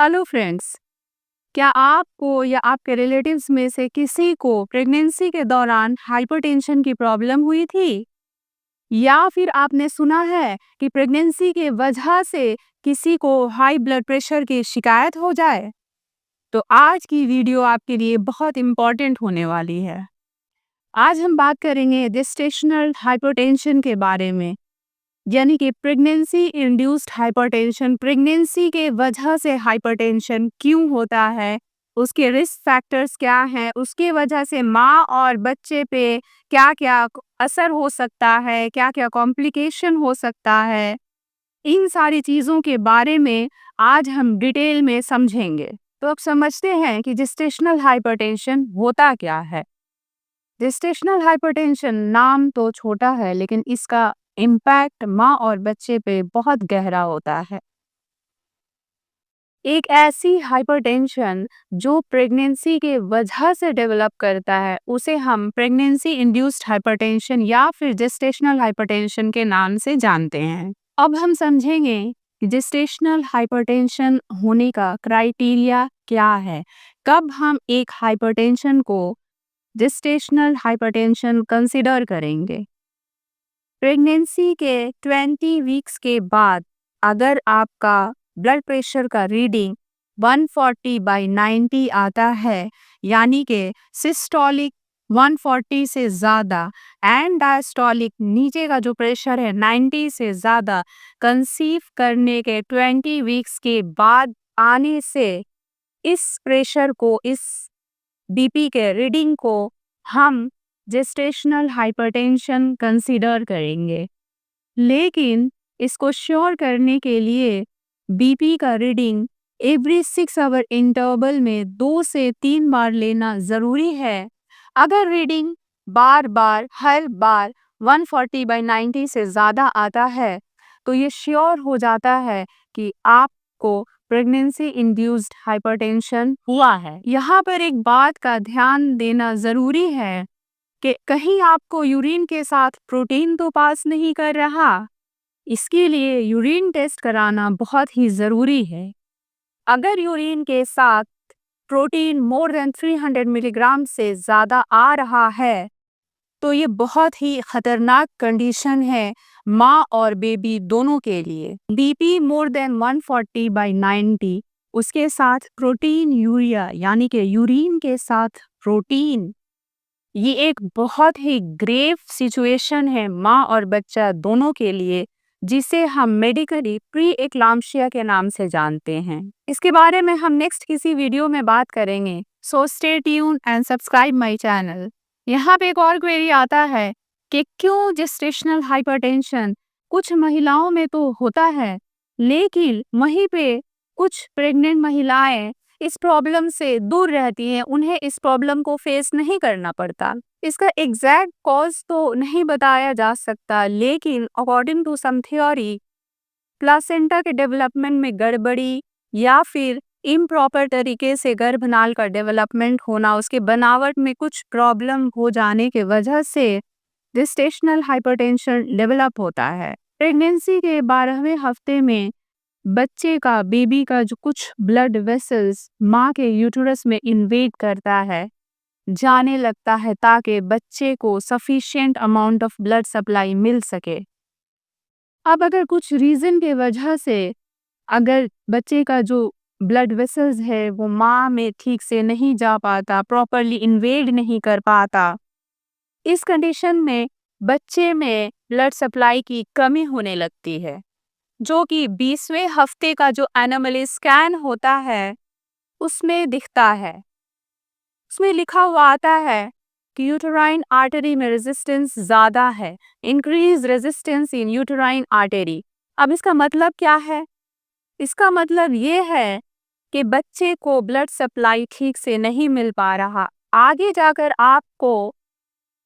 Hello friends, क्या आपको या आपके रिलेटिव्स में से किसी को प्रेगनेंसी के दौरान हाइपरटेंशन की प्रॉब्लम हुई थी? या फिर आपने सुना है कि प्रेगनेंसी के वजह से किसी को हाई ब्लड प्रेशर की शिकायत हो जाए? तो आज की वीडियो आपके लिए बहुत इम्पोर्टेंट होने वाली है। आज हम बात करेंगे जेस्टेशनल हाइपरटेंशन के बारे में, यानी कि प्रेगनेंसी इंड्यूस्ड हाइपरटेंशन। प्रेगनेंसी के वजह से हाइपरटेंशन क्यों होता है, उसके रिस्क फैक्टर्स क्या हैं, उसके वजह से माँ और बच्चे पे क्या क्या असर हो सकता है, क्या क्या कॉम्प्लिकेशन हो सकता है, इन सारी चीज़ों के बारे में आज हम डिटेल में समझेंगे। तो अब समझते हैं कि जेस्टेशनल हाइपरटेंशन होता क्या है। जेस्टेशनल हाइपरटेंशन नाम तो छोटा है, लेकिन इसका इम्पैक्ट माँ और बच्चे पे बहुत गहरा होता है। एक ऐसी हाइपरटेंशन जो प्रेगनेंसी के वजह से डेवलप करता है, उसे हम प्रेगनेंसी इंड्यूस्ड हाइपरटेंशन या फिर जेस्टेशनल हाइपरटेंशन के नाम से जानते हैं। अब हम समझेंगे कि जेस्टेशनल हाइपरटेंशन होने का क्राइटेरिया क्या है, कब हम एक हाइपरटेंशन को जेस्टेशनल हाइपरटेंशन कंसिडर करेंगे। प्रेगनेंसी के 20 वीक्स के बाद अगर आपका ब्लड प्रेशर का रीडिंग 140/90 आता है, यानी कि सिस्टोलिक 140 से ज़्यादा एंड डायस्टोलिक नीचे का जो प्रेशर है 90 से ज़्यादा, कंसीव करने के 20 वीक्स के बाद आने से इस प्रेशर को, इस बीपी के रीडिंग को हम जेस्टेशनल हाइपरटेंशन कंसीडर करेंगे। लेकिन इसको श्योर करने के लिए बीपी का रीडिंग एवरी 6 आवर इंटरवल में 2 से 3 बार लेना ज़रूरी है। अगर रीडिंग बार बार हर बार 140/90 से ज़्यादा आता है, तो ये श्योर हो जाता है कि आपको प्रेगनेंसी इंड्यूस्ड हाइपरटेंशन हुआ है। यहाँ पर एक बात का ध्यान देना ज़रूरी है कि कहीं आपको यूरिन के साथ प्रोटीन तो पास नहीं कर रहा। इसके लिए यूरिन टेस्ट कराना बहुत ही ज़रूरी है। अगर यूरिन के साथ प्रोटीन मोर देन 300 मिलीग्राम से ज़्यादा आ रहा है, तो ये बहुत ही खतरनाक कंडीशन है माँ और बेबी दोनों के लिए। बीपी मोर देन 140/90, उसके साथ प्रोटीन यूरिया यानी कि यूरिन के साथ प्रोटीन, ये एक बहुत ही ग्रेव सिचुएशन है माँ और बच्चा दोनों के लिए, जिसे हम मेडिकली प्री एक्लाम्शिया के नाम से जानते हैं। इसके बारे में हम नेक्स्ट किसी वीडियो में बात करेंगे। So stay tune and subscribe my channel. यहाँ पे एक और क्वेरी आता है कि क्यों जेस्टेशनल हाइपरटेंशन कुछ महिलाओं में तो होता है, लेकिन वहीं पे कुछ प्रेग्नेंट महिलाएं इस प्रॉब्लम से दूर रहती हैं, उन्हें इस प्रॉब्लम को फेस नहीं करना पड़ता। इसका एग्जैक्ट कॉज तो नहीं बताया जा सकता, लेकिन according to some theory placenta के डेवलपमेंट में गड़बड़ी या फिर इम्प्रॉपर तरीके से गर्भनाल का डेवलपमेंट होना, उसके बनावट में कुछ प्रॉब्लम हो जाने के वजह से जेस्टेशनल हाइपरटेंशन डेवलप होता है। प्रेगनेंसी के 12वें हफ्ते में बच्चे का, बेबी का जो कुछ ब्लड वेसल्स माँ के यूटरस में इन्वेड करता है, जाने लगता है, ताकि बच्चे को sufficient amount of blood supply मिल सके। अब अगर कुछ रीज़न के वजह से अगर बच्चे का जो ब्लड वेसल्स है वो माँ में ठीक से नहीं जा पाता, प्रॉपरली इन्वेड नहीं कर पाता, इस कंडीशन में बच्चे में ब्लड सप्लाई की कमी होने लगती है, जो कि 20वें हफ्ते का जो एनोमली स्कैन होता है उसमें दिखता है। उसमें लिखा हुआ आता है कि यूटेराइन आर्टरी में रेजिस्टेंस ज़्यादा है, increase resistance in uterine artery. अब इसका मतलब क्या है? इसका मतलब ये है कि बच्चे को ब्लड सप्लाई ठीक से नहीं मिल पा रहा, आगे जाकर आपको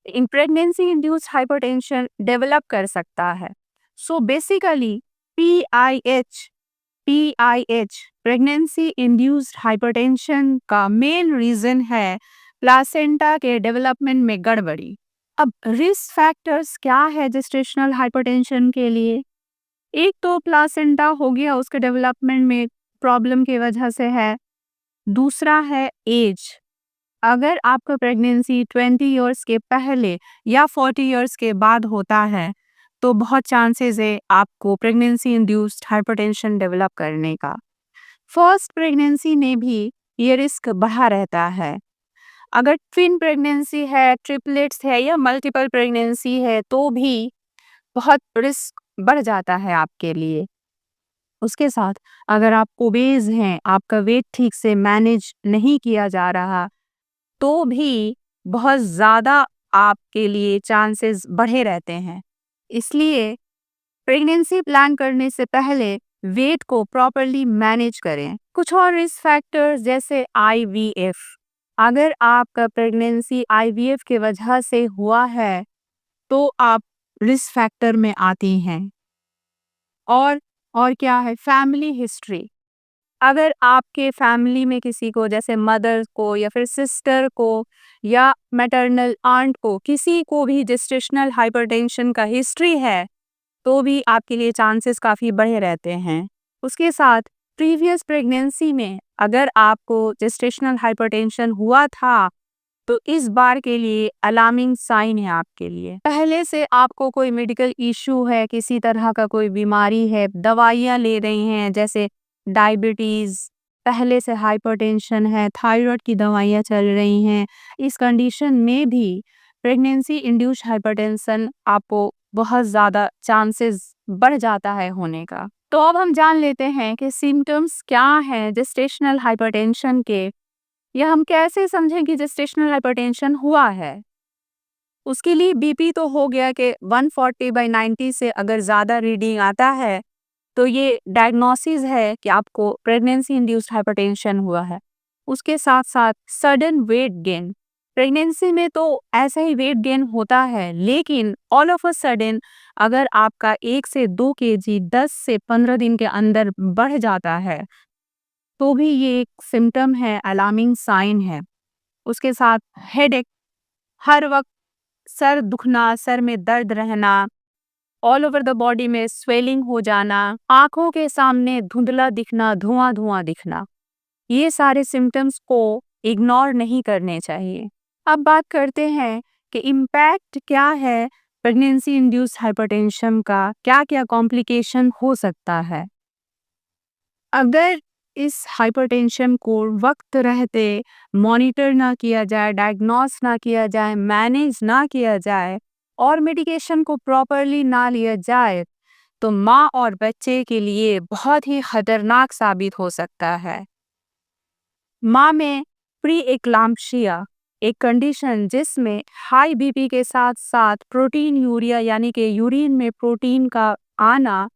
in pregnancy induced hypertension develop कर सकता है। So basically PIH pregnancy induced hypertension का मेन रीज़न है प्लासेंटा के डेवलपमेंट में गड़बड़ी। अब रिस्क फैक्टर्स क्या है जेस्टेशनल हाइपरटेंशन के लिए? एक तो प्लासेंटा हो गया, उसके डेवलपमेंट में प्रॉब्लम की वजह से है। दूसरा है एज। अगर आपका प्रेगनेंसी 20 इयर्स के पहले या 40 इयर्स के बाद होता है, तो बहुत चांसेस है आपको प्रेगनेंसी इंड्यूस्ड हाइपरटेंशन डेवलप करने का। फर्स्ट प्रेगनेंसी में भी ये रिस्क बढ़ा रहता है। अगर ट्विन प्रेगनेंसी है, ट्रिपलेट्स है या मल्टीपल प्रेगनेंसी है, तो भी बहुत रिस्क बढ़ जाता है आपके लिए। उसके साथ अगर आप ओबेज हैं, आपका वेट ठीक से मैनेज नहीं किया जा रहा, तो भी बहुत ज़्यादा आपके लिए चांसेस बढ़े रहते हैं। इसलिए प्रेगनेंसी प्लान करने से पहले वेट को प्रॉपर्ली मैनेज करें। कुछ और रिस्क फैक्टर्स जैसे आईवीएफ। अगर आपका प्रेगनेंसी आईवीएफ की वजह से हुआ है, तो आप रिस्क फैक्टर में आती हैं। और क्या है, फैमिली हिस्ट्री। अगर आपके फैमिली में किसी को, जैसे मदर को या फिर सिस्टर को या मैटरनल आंट को, किसी को भी जेस्टेशनल हाइपरटेंशन का हिस्ट्री है, तो भी आपके लिए चांसेस काफ़ी बढ़े रहते हैं। उसके साथ प्रीवियस प्रेगनेंसी में अगर आपको जेस्टेशनल हाइपरटेंशन हुआ था, तो इस बार के लिए अलार्मिंग साइन है आपके लिए। पहले से आपको कोई मेडिकल इशू है, किसी तरह का कोई बीमारी है, दवाइयाँ ले रही हैं, जैसे डायबिटीज़, पहले से हाइपरटेंशन है, थायराइड की दवाइयाँ चल रही हैं, इस कंडीशन में भी प्रेगनेंसी इंड्यूस्ड हाइपरटेंशन आपको बहुत ज़्यादा चांसेस बढ़ जाता है होने का। तो अब हम जान लेते हैं कि सिम्टम्स क्या हैं जेस्टेशनल हाइपरटेंशन के, या हम कैसे समझें कि जेस्टेशनल हाइपरटेंशन हुआ है। उसके लिए बीपी तो हो गया कि 140/90 से अगर ज़्यादा रीडिंग आता है, तो ये डायग्नोसिस है कि आपको प्रेगनेंसी इंड्यूस्ड हाइपरटेंशन हुआ है। उसके साथ साथ सडन वेट गेन। प्रेगनेंसी में तो ऐसा ही वेट गेन होता है, लेकिन ऑल ऑफ अ सडन अगर आपका 1 से 2 केजी 10 से 15 दिन के अंदर बढ़ जाता है, तो भी ये एक सिम्टम है, अलार्मिंग साइन है। उसके साथ हेडेक, हर वक्त सर दुखना, सर में दर्द रहना, ऑल ओवर द बॉडी में स्वेलिंग हो जाना, आंखों के सामने धुंधला दिखना, धुआं-धुआं दिखना, ये सारे सिम्टम्स को इग्नोर नहीं करने चाहिए। अब बात करते हैं कि इम्पैक्ट क्या है प्रेगनेंसी इंड्यूस्ड हाइपरटेंशन का, क्या-क्या कॉम्प्लिकेशन हो सकता है। अगर इस हाइपरटेंशन को वक्त रहते मॉनिटर ना किया जाए, डायग्नोस ना किया जाए, मैनेज ना किया जाए और मेडिकेशन को प्रॉपरली ना लिया जाए, तो माँ और बच्चे के लिए बहुत ही खतरनाक साबित हो सकता है। माँ में प्री एक्लाम्प्सिया, एक कंडीशन जिसमें हाई बीपी के साथ साथ प्रोटीन यूरिया यानी कि यूरिन में प्रोटीन का आना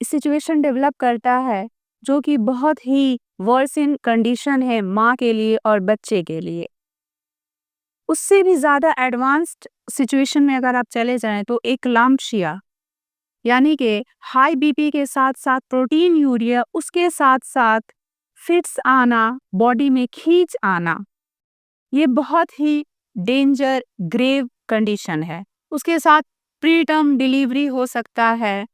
सिचुएशन डेवलप करता है, जो कि बहुत ही वर्सेन कंडीशन है माँ के लिए और बच्चे के लिए। उससे भी ज़्यादा एडवांस्ड सिचुएशन में अगर आप चले जाएं, तो एक्लाम्प्सिया यानी कि हाई बीपी के साथ साथ प्रोटीन यूरिया, उसके साथ साथ फिट्स आना, बॉडी में खींच आना, ये बहुत ही डेंजर ग्रेव कंडीशन है। उसके साथ प्री टर्म डिलीवरी हो सकता है,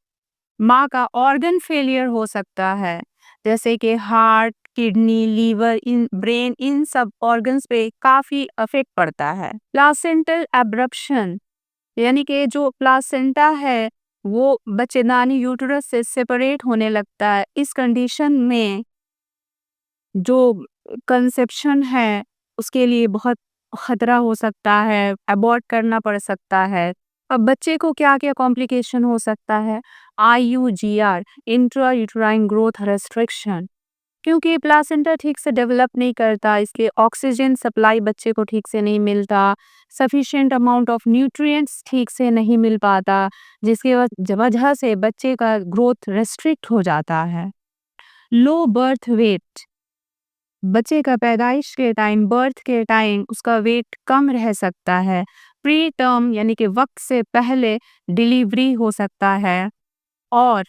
माँ का ऑर्गन फेलियर हो सकता है, जैसे कि हार्ट, किडनी, लीवर, इन ब्रेन, इन सब ऑर्गन्स पे काफ़ी इफेक्ट पड़ता है। प्लासेंटल एब्रप्शन यानी कि जो प्लासेंटा है, वो बच्चेदानी यूटरस से सेपरेट होने लगता है। इस कंडीशन में जो कंसेप्शन है, उसके लिए बहुत खतरा हो सकता है, अबॉर्ट करना पड़ सकता है। अब बच्चे को क्या-क्या कॉम्प्लिकेशन हो सकता है? IUGR, intra uterine growth restriction, क्योंकि प्लासेंटा ठीक से डेवलप नहीं करता, इसलिए ऑक्सीजन सप्लाई बच्चे को ठीक से नहीं मिलता, सफिशिएंट अमाउंट ऑफ न्यूट्रिएंट्स ठीक से नहीं मिल पाता, जिसकी वजह से बच्चे का ग्रोथ रेस्ट्रिक्ट हो जाता है। लो बर्थ वेट, बच्चे का पैदाइश के टाइम, बर्थ के टाइम उसका वेट कम रह सकता है। प्री टर्म यानी कि वक्त से पहले डिलीवरी हो सकता है, और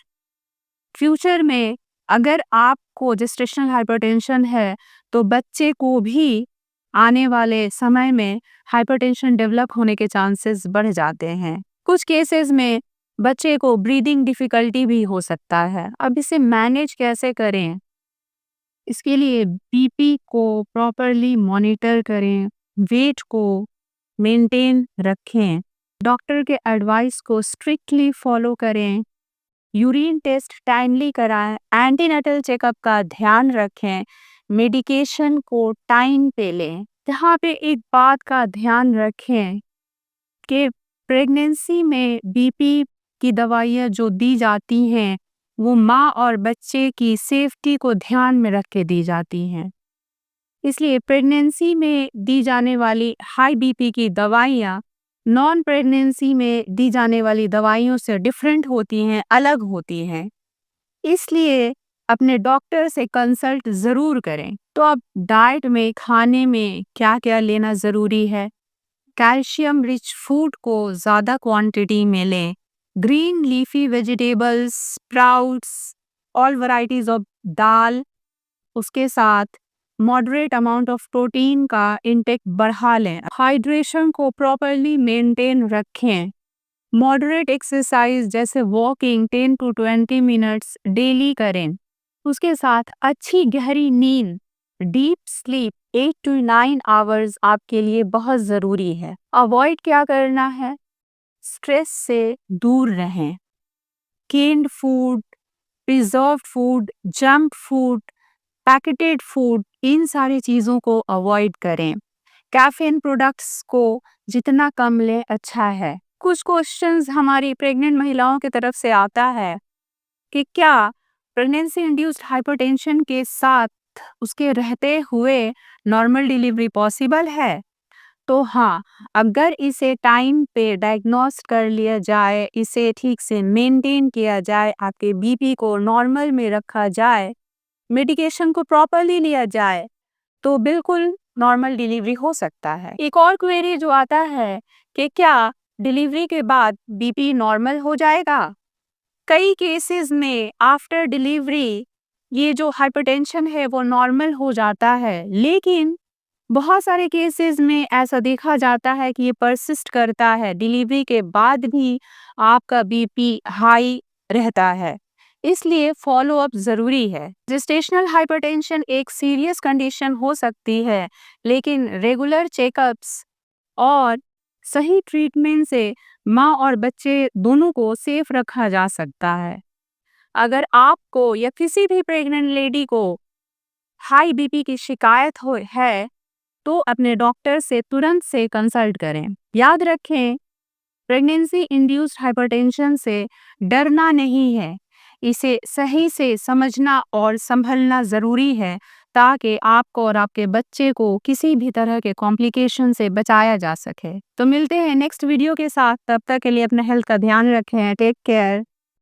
फ्यूचर में अगर आपको जेस्टेशनल हाइपरटेंशन है, तो बच्चे को भी आने वाले समय में हाइपरटेंशन डेवलप होने के चांसेस बढ़ जाते हैं। कुछ केसेस में बच्चे को ब्रीदिंग डिफ़िकल्टी भी हो सकता है। अब इसे मैनेज कैसे करें? इसके लिए बीपी को प्रॉपर्ली मॉनिटर करें, वेट को मेंटेन रखें, डॉक्टर के एडवाइस को स्ट्रिक्टली फॉलो करें, यूरिन टेस्ट टाइमली कराएं, एंटीनेटल चेकअप का ध्यान रखें, मेडिकेशन को टाइम पे लें। यहाँ पे एक बात का ध्यान रखें कि प्रेगनेंसी में बीपी की दवाइयाँ जो दी जाती हैं वो माँ और बच्चे की सेफ्टी को ध्यान में रख के दी जाती हैं। इसलिए प्रेगनेंसी में दी जाने वाली हाई बीपी की दवाइयाँ नॉन प्रेगनेंसी में दी जाने वाली दवाइयों से डिफरेंट होती हैं, अलग होती हैं। इसलिए अपने डॉक्टर से कंसल्ट ज़रूर करें। तो अब डाइट में, खाने में क्या-क्या लेना ज़रूरी है? कैल्शियम रिच फूड को ज़्यादा क्वांटिटी में लें। Green leafy vegetables, sprouts, all varieties of dal, उसके साथ मॉडरेट अमाउंट ऑफ प्रोटीन का इंटेक बढ़ा लें। हाइड्रेशन को प्रॉपर्ली मेंटेन रखें। मॉडरेट एक्सरसाइज जैसे वॉकिंग 10 टू 20 मिनट्स डेली करें। उसके साथ अच्छी गहरी नींद, डीप स्लीप 8 टू 9 आवर्स आपके लिए बहुत ज़रूरी है। अवॉइड क्या करना है? स्ट्रेस से दूर रहें। Canned food, preserved food, junk food, packeted food, इन सारी चीज़ों को अवॉइड करें। कैफ़ीन प्रोडक्ट्स को जितना कम लें अच्छा है। कुछ क्वेश्चंस हमारी प्रेग्नेंट महिलाओं की तरफ से आता है कि क्या प्रेगनेंसी इंड्यूस्ड हाइपरटेंशन के साथ उसके रहते हुए नॉर्मल डिलीवरी पॉसिबल है? तो हाँ, अगर इसे टाइम पे डायग्नोस कर लिया जाए, इसे ठीक से मेंटेन किया जाए, आपके बीपी को नॉर्मल में रखा जाए, मेडिकेशन को प्रॉपर्ली लिया जाए, तो बिल्कुल नॉर्मल डिलीवरी हो सकता है। एक और क्वेरी जो आता है कि क्या डिलीवरी के बाद बीपी नॉर्मल हो जाएगा? कई केसेस में आफ्टर डिलीवरी ये जो हाइपरटेंशन है वो नॉर्मल हो जाता है, लेकिन बहुत सारे केसेस में ऐसा देखा जाता है कि ये परसिस्ट करता है, डिलीवरी के बाद भी आपका बीपी हाई रहता है। इसलिए फॉलो अप ज़रूरी है। जेस्टेशनल हाइपरटेंशन एक सीरियस कंडीशन हो सकती है, लेकिन रेगुलर चेकअप्स और सही ट्रीटमेंट से माँ और बच्चे दोनों को सेफ रखा जा सकता है। अगर आपको या किसी भी प्रेग्नेंट लेडी को हाई बीपी की शिकायत है तो अपने डॉक्टर से तुरंत से कंसल्ट करें। याद रखें, प्रेगनेंसी इंड्यूस्ड हाइपरटेंशन से डरना नहीं है, इसे सही से समझना और संभलना ज़रूरी है ताकि आपको और आपके बच्चे को किसी भी तरह के कॉम्प्लिकेशन से बचाया जा सके। तो मिलते हैं नेक्स्ट वीडियो के साथ, तब तक के लिए अपने हेल्थ का ध्यान रखें। Take care.